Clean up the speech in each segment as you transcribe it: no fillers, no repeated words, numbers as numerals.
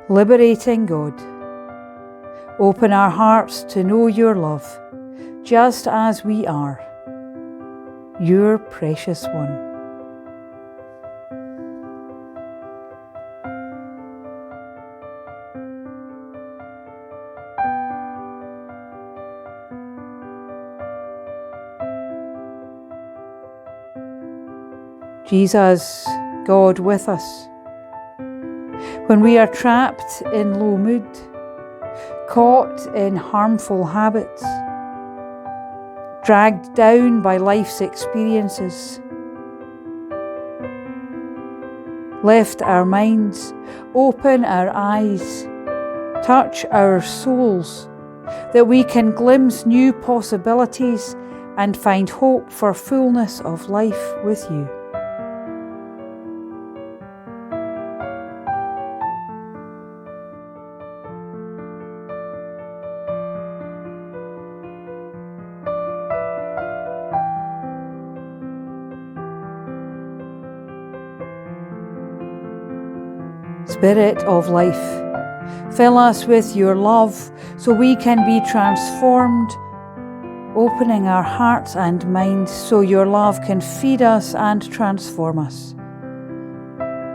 Liberating God, open our hearts to know your love, just as we are, your precious one. Jesus, God with us, when we are trapped in low mood, caught in harmful habits, dragged down by life's experiences, lift our minds, open our eyes, touch our souls, that we can glimpse new possibilities and find hope for fullness of life with you. Spirit of life, fill us with your love so we can be transformed, opening our hearts and minds so your love can feed us and transform us,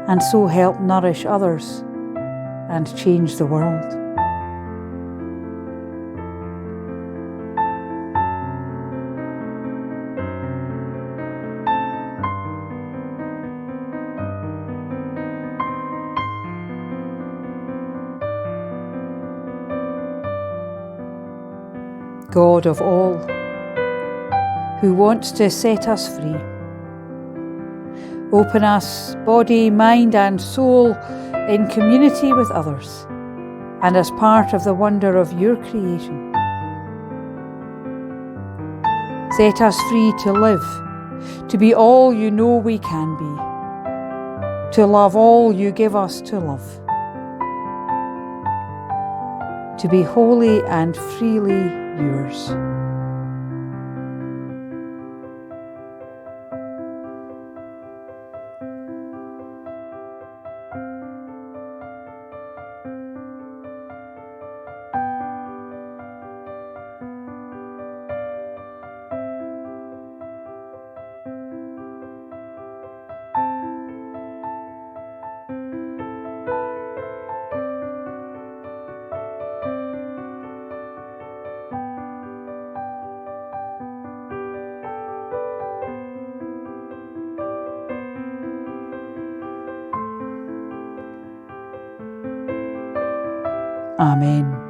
and so help nourish others and change the world. God of all, who wants to set us free, open us, body, mind and soul, in community with others and as part of the wonder of your creation. Set us free to live, to be all you know we can be, to love all you give us to love, to be wholly and freely yours. Amen.